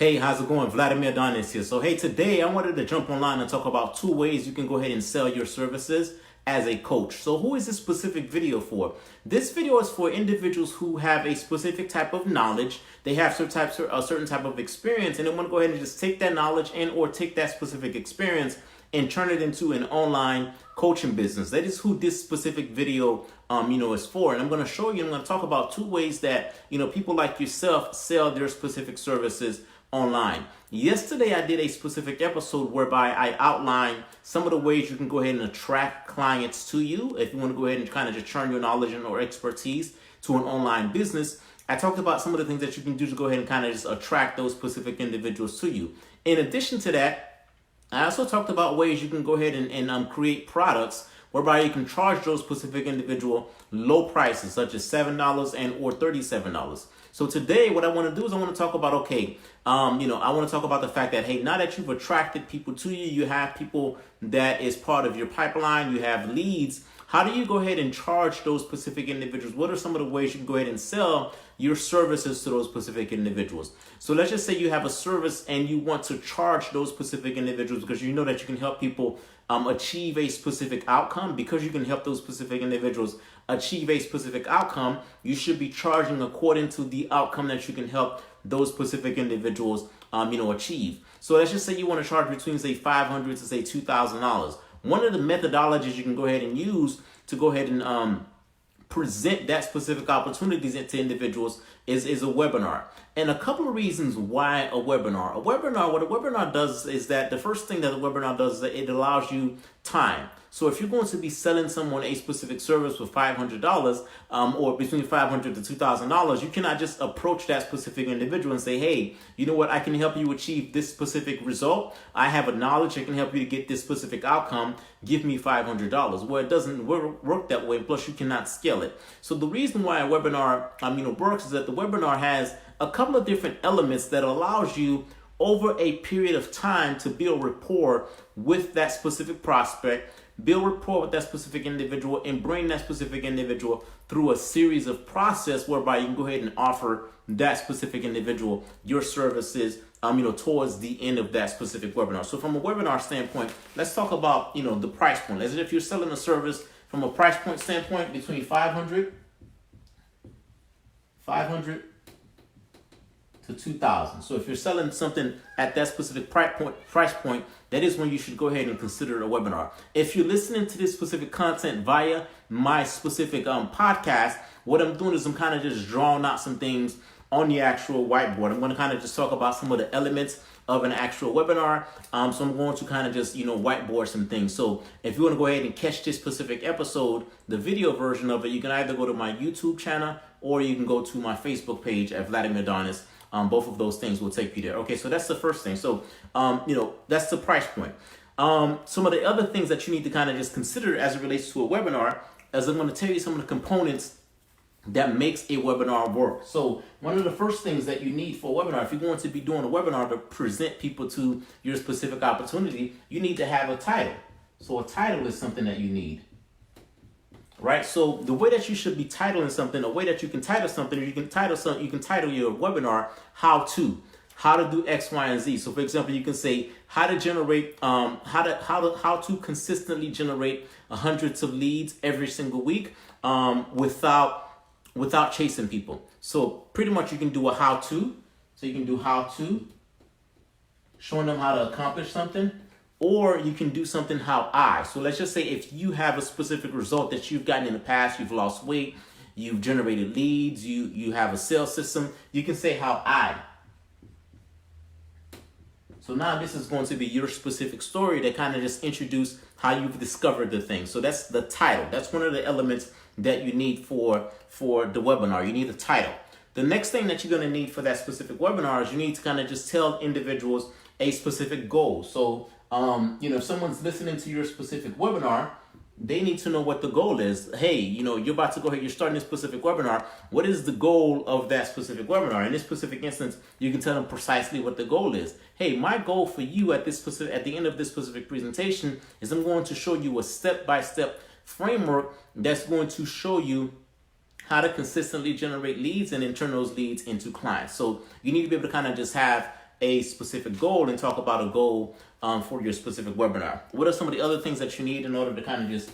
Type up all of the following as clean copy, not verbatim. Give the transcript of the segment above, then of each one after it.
Hey, how's it going? Vladimir Donis here. So hey, today I wanted to jump online and talk about 2 ways you can go ahead and sell your services as a coach. So who is this specific video for? This video is for individuals who have a specific type of knowledge. They have a certain type of experience, and they want to go ahead and just take that knowledge and or take that specific experience and turn it into an online coaching business. That is who this specific video is for. And I'm going to show you, I'm going to talk about 2 ways that, people like yourself sell their specific services online. Yesterday, I did a specific episode whereby I outlined some of the ways you can go ahead and attract clients to you if you want to go ahead and kind of just turn your knowledge and or expertise to an online business. I talked about some of the things that you can do to go ahead and kind of just attract those specific individuals to you. In addition to that, I also talked about ways you can go ahead and create products whereby you can charge those specific individual low prices, such as $7 and or $37. So today, what I want to do is I want to talk about, I want to talk about the fact that, hey, now that you've attracted people to you, you have people that is part of your pipeline, you have leads. How do you go ahead and charge those specific individuals? What are some of the ways you can go ahead and sell your services to those specific individuals? So let's just say you have a service and you want to charge those specific individuals because you know that you can help people achieve a specific outcome. Because you can help those specific individuals achieve a specific outcome, you should be charging according to the outcome that you can help those specific individuals achieve. So let's just say you want to charge between say $500 to say $2,000. One of the methodologies you can go ahead and use to go ahead and present that specific opportunities to individuals is a webinar. And a couple of reasons why a webinar. What a webinar does is that the first thing that the webinar does is that it allows you time. So if you're going to be selling someone a specific service for $500 or between $500 to $2,000, you cannot just approach that specific individual and say, hey, you know what, I can help you achieve this specific result. I have a knowledge that can help you to get this specific outcome. Give me $500. Well, it doesn't work that way. Plus, you cannot scale it. So the reason why a webinar works is that the webinar has a couple of different elements that allows you over a period of time to build rapport with that specific prospect, build rapport with that specific individual, and bring that specific individual through a series of process whereby you can go ahead and offer that specific individual your services towards the end of that specific webinar. So from a webinar standpoint, let's talk about the price point. As if you're selling a service from a price point standpoint between 500 to 2,000. So if you're selling something at that specific price point, that is when you should go ahead and consider a webinar. If you're listening to this specific content via my specific podcast, what I'm doing is I'm kind of just drawing out some things on the actual whiteboard. I'm going to kind of just talk about some of the elements of an actual webinar. So I'm going to kind of just, whiteboard some things. So if you want to go ahead and catch this specific episode, the video version of it, you can either go to my YouTube channel or you can go to my Facebook page at Vladimir Donis. Both of those things will take you there. Okay, so that's the first thing. So, that's the price point. Some of the other things that you need to kind of just consider as it relates to a webinar, as I'm going to tell you some of the components that makes a webinar work. So one of the first things that you need for a webinar, if you're going to be doing a webinar to present people to your specific opportunity, you need to have a title. So a title is something that you need. Right, so the way that you should be titling something, the way that you can title something, you can title your webinar how to do X, Y, and Z. So for example, you can say how to generate, how to consistently generate hundreds of leads every single week without chasing people. So pretty much you can do a how to. So you can do how to, showing them how to accomplish something. Or you can do something how I. So let's just say if you have a specific result that you've gotten in the past, you've lost weight, you've generated leads, you have a sales system, you can say how I. So now this is going to be your specific story that kind of just introduce how you've discovered the thing. So that's the title. That's one of the elements that you need for the webinar. You need a title. The next thing that you're going to need for that specific webinar is you need to kind of just tell individuals a specific goal. So if someone's listening to your specific webinar, they need to know what the goal is. Hey, you're about to go ahead, you're starting this specific webinar. What is the goal of that specific webinar? In this specific instance, you can tell them precisely what the goal is. Hey, my goal for you at the end of this specific presentation is I'm going to show you a step-by-step framework that's going to show you how to consistently generate leads and then turn those leads into clients. So you need to be able to kind of just have a specific goal and talk about a goal for your specific webinar. What are some of the other things that you need in order to kind of just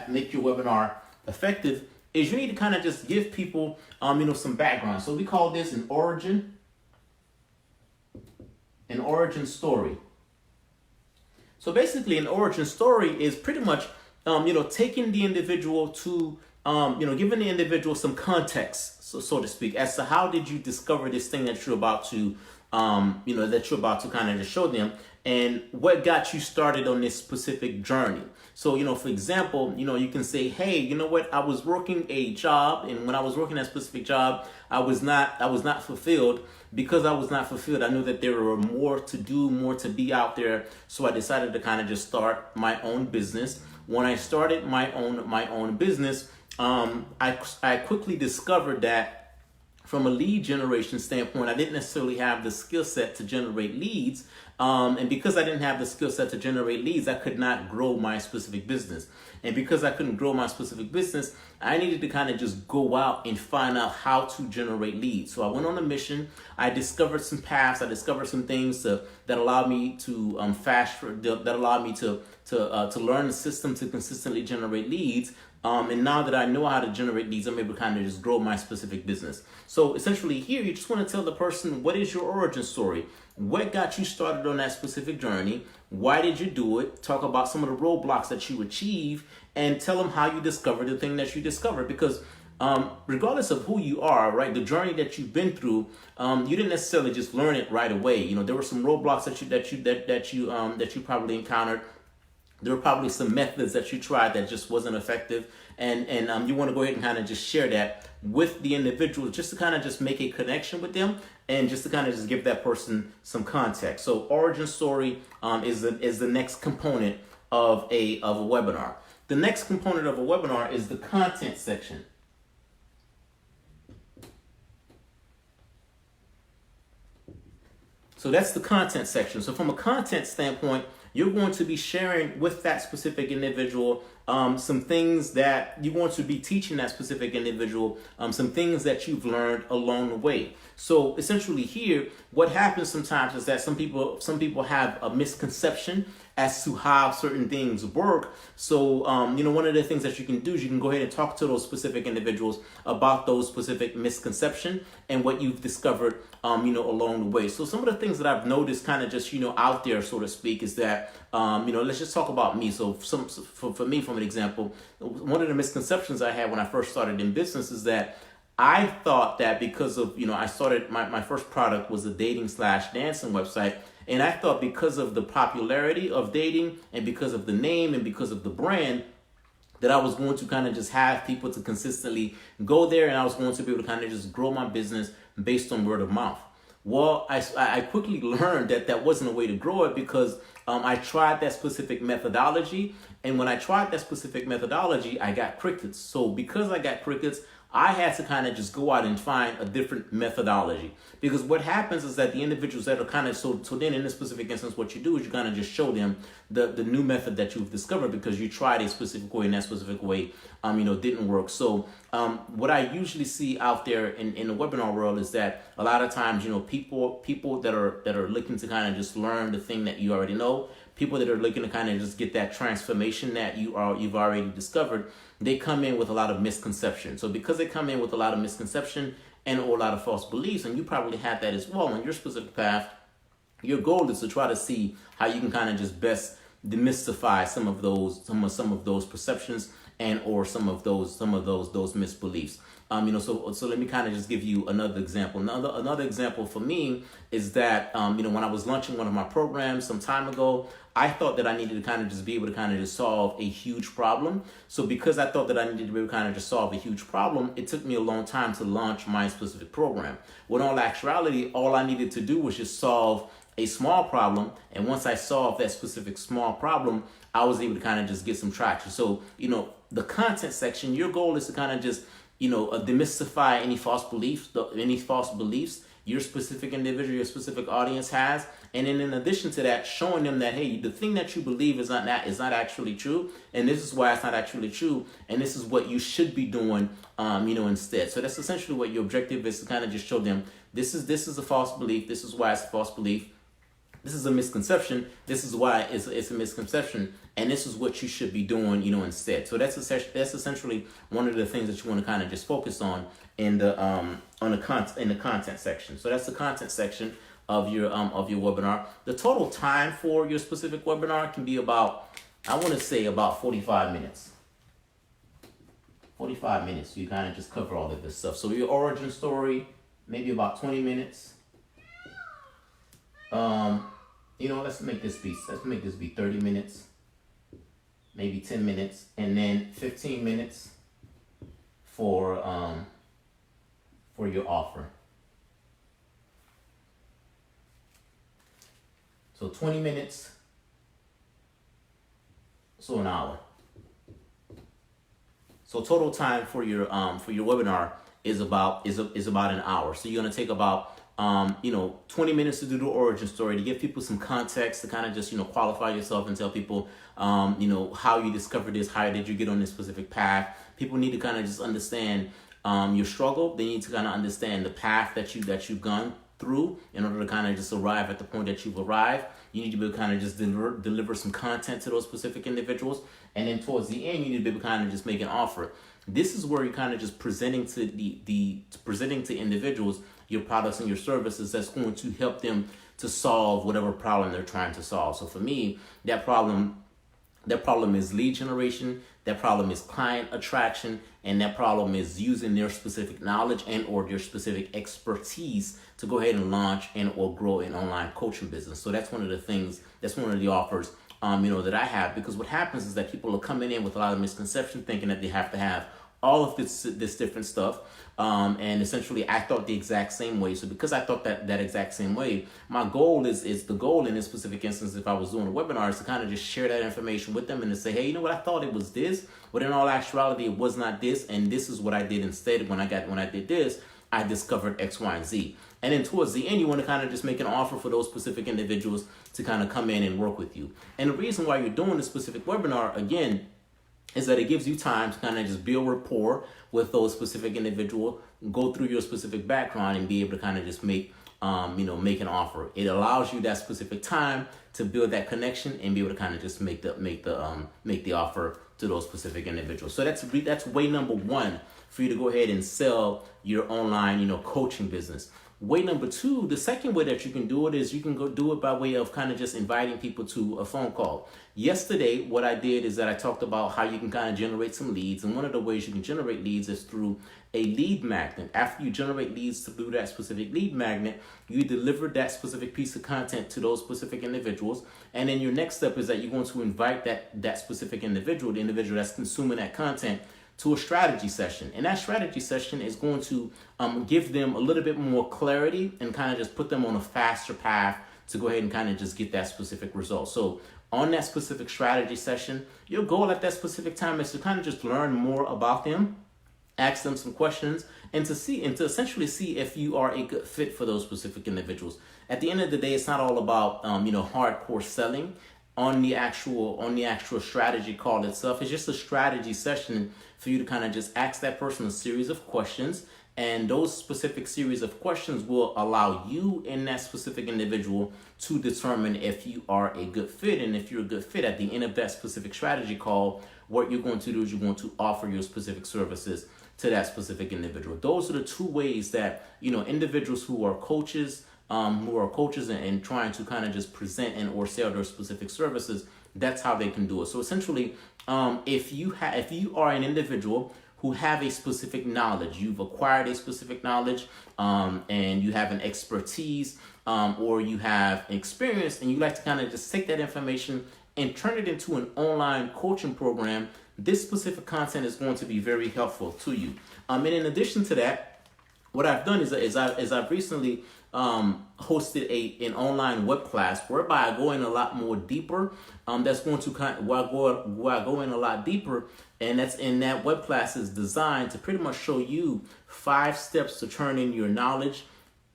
make your webinar effective? Is you need to kind of just give people some background. So we call this an origin story. So basically, an origin story is pretty much taking the individual to giving the individual some context, so to speak, as to how did you discover this thing that you're about to kind of just show them, and what got you started on this specific journey. So, for example, you can say, hey, you know what, I was working a job, and when I was working that specific job, I was not fulfilled. Because I was not fulfilled, I knew that there were more to do, more to be out there. So I decided to kind of just start my own business. When I started my own business, I quickly discovered that from a lead generation standpoint, I didn't necessarily have the skill set to generate leads. And because I didn't have the skill set to generate leads, I could not grow my specific business. And because I couldn't grow my specific business, I needed to kind of just go out and find out how to generate leads. So I went on a mission. I discovered some paths. I discovered some things that allowed me to that allowed me to learn the system to consistently generate leads. And now that I know how to generate leads, I'm able to kind of just grow my specific business. So essentially here, you just want to tell the person, what is your origin story? What got you started on that specific journey? Why did you do it? Talk about some of the roadblocks that you achieve, and tell them how you discovered the thing that you discovered. Because regardless of who you are, right, the journey that you've been through, you didn't necessarily just learn it right away. There were some roadblocks that you probably encountered. There were probably some methods that you tried that just wasn't effective, and you want to go ahead and kind of just share that with the individual, just to kind of just make a connection with them, and just to kind of just give that person some context. So origin story is the next component of a webinar. The next component of a webinar is the content section. So that's the content section. So from a content standpoint, you're going to be sharing with that specific individual some things that you want to be teaching that specific individual, some things that you've learned along the way. So essentially here, what happens sometimes is that some people have a misconception as to how certain things work. So, one of the things that you can do is you can go ahead and talk to those specific individuals about those specific misconceptions and what you've discovered, along the way. So some of the things that I've noticed kind of just, out there, so to speak, is that, let's just talk about me. So for me, from an example, one of the misconceptions I had when I first started in business is that I thought that because of, I started, my first product was a dating/dancing website. And I thought because of the popularity of dating and because of the name and because of the brand, that I was going to kind of just have people to consistently go there, and I was going to be able to kind of just grow my business based on word of mouth. Well, I quickly learned that that wasn't a way to grow it, because I tried that specific methodology. And when I tried that specific methodology, I got crickets. So because I got crickets, I had to kind of just go out and find a different methodology. Because what happens is that the individuals that are kind of, so then in this specific instance, what you do is you kind of just show them the new method that you've discovered, because you tried a specific way and that specific way, didn't work. So what I usually see out there in the webinar world is that a lot of times, people that are looking to kind of just learn the thing that you already know, people that are looking to kind of just get that transformation that you've already discovered, they come in with a lot of misconception. So because they come in with a lot of misconception and or a lot of false beliefs, and you probably had that as well on your specific path, your goal is to try to see how you can kind of just best demystify some of those perceptions and or some of those misbeliefs. So let me kind of just give you another example. Another example for me is that, when I was launching one of my programs some time ago, I thought that I needed to kind of just be able to kind of just solve a huge problem. So because I thought that I needed to be able to kind of just solve a huge problem, it took me a long time to launch my specific program. When in all actuality, all I needed to do was just solve a small problem. And once I solved that specific small problem, I was able to kind of just get some traction. So, the content section, your goal is to kind of just, demystify any false beliefs your specific individual, your specific audience has. And then in addition to that, showing them that, hey, the thing that you believe is not actually true. And this is why it's not actually true. And this is what you should be doing, instead. So that's essentially what your objective is, to kind of just show them This is a false belief. This is why it's a false belief. This is a misconception. This is why it's a misconception, and this is what you should be doing, instead. So that's essentially one of the things that you want to kind of just focus on in the content section. So that's the content section of your webinar. The total time for your specific webinar can be about, I want to say, about 45 minutes. 45 minutes. You kind of just cover all of this stuff. So your origin story, maybe about 20 minutes. Let's make this be 30 minutes, maybe 10 minutes, and then 15 minutes for your offer. So 20 minutes, so an hour. So total time for your webinar is about an hour. So you're gonna take about 20 minutes to do the origin story, to give people some context, to kind of just, qualify yourself and tell people, how you discovered this, how did you get on this specific path. People need to kind of just understand your struggle. They need to kind of understand the path that you've gone through in order to kind of just arrive at the point that you've arrived. You need to be able to kind of just deliver some content to those specific individuals. And then towards the end, you need to be able to kind of just make an offer. This is where you're kind of just presenting to individuals your products and your services that's going to help them to solve whatever problem they're trying to solve. So for me, that problem is lead generation, that problem is client attraction, and that problem is using their specific knowledge and or their specific expertise to go ahead and launch and or grow an online coaching business. So that's one of the things, that's one of the offers that I have, because what happens is that people are coming in with a lot of misconception, thinking that they have to have all of this different stuff. And essentially I thought the exact same way. So because I thought that exact same way, my goal is the goal in this specific instance, if I was doing a webinar, is to kind of just share that information with them and to say, hey, you know what, I thought it was this, but in all actuality, it was not this. And this is what I did instead. When I did this, I discovered X, Y, and Z. And then towards the end, you want to kind of just make an offer for those specific individuals to kind of come in and work with you. And the reason why you're doing this specific webinar, again, is that it gives you time to kind of just build rapport with those specific individuals, go through your specific background, and be able to kind of just make an offer. It allows you that specific time to build that connection and be able to kind of just make the offer to those specific individuals. So that's way number one for you to go ahead and sell your online, coaching business. Way number two, the second way that you can do it is you can go do it by way of kind of just inviting people to a phone call. Yesterday, what I did is that I talked about how you can kind of generate some leads. And one of the ways you can generate leads is through a lead magnet. After you generate leads through that specific lead magnet, you deliver that specific piece of content to those specific individuals. And then your next step is that you're going to invite that specific individual, the individual that's consuming that content, to a strategy session. And that strategy session is going to give them a little bit more clarity and kind of just put them on a faster path to go ahead and kind of just get that specific result. So on that specific strategy session, your goal at that specific time is to kind of just learn more about them, ask them some questions, and to essentially see if you are a good fit for those specific individuals. At the end of the day, it's not all about hardcore selling on the actual strategy call itself. It's just a strategy session for you to kind of just ask that person a series of questions, and those specific series of questions will allow you and that specific individual to determine if you are a good fit. And if you're a good fit, at the end of that specific strategy call, what you're going to do is you're going to offer your specific services to that specific individual. Those are the two ways that individuals who are coaches and trying to kind of just present and or sell their specific services, that's how they can do it. So essentially, if you are an individual who have a specific knowledge, you've acquired a specific knowledge, and you have an expertise, or you have experience, and you like to kind of just take that information and turn it into an online coaching program, this specific content is going to be very helpful to you. And in addition to that, what I've done is I've recently hosted an online web class whereby I go in a lot more deeper. That's going to where I go in a lot deeper, and that web class is designed to pretty much show you 5 steps to turning your knowledge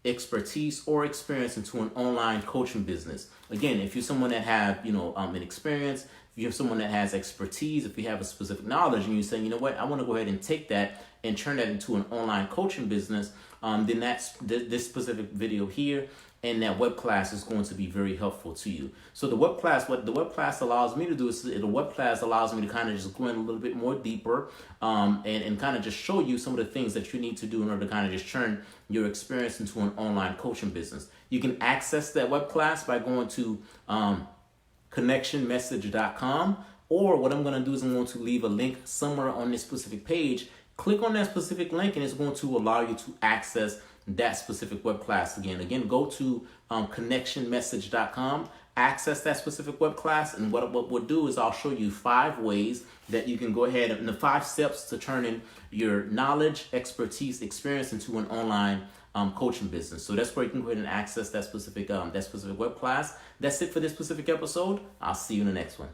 expertise or experience into an online coaching business. Again, if you're someone that have, an experience, if you have someone that has expertise, if you have a specific knowledge and you're saying, you know what, I want to go ahead and take that and turn that into an online coaching business, then that's this specific video here and that web class is going to be very helpful to you. So the web class, what the web class allows me to do is the web class allows me to kind of just go in a little bit more deeper and kind of just show you some of the things that you need to do in order to kind of just turn your experience into an online coaching business. You can access that web class by going to connectionmessage.com, or what I'm going to do is I'm going to leave a link somewhere on this specific page. Click on that specific link and it's going to allow you to access that specific web class. Again, go to connectionmessage.com, access that specific web class, and what we'll do is I'll show you 5 ways that you can go ahead and the 5 steps to turning your knowledge, expertise, experience into an online coaching business. So that's where you can go ahead and access that specific web class. That's it for this specific episode. I'll see you in the next one.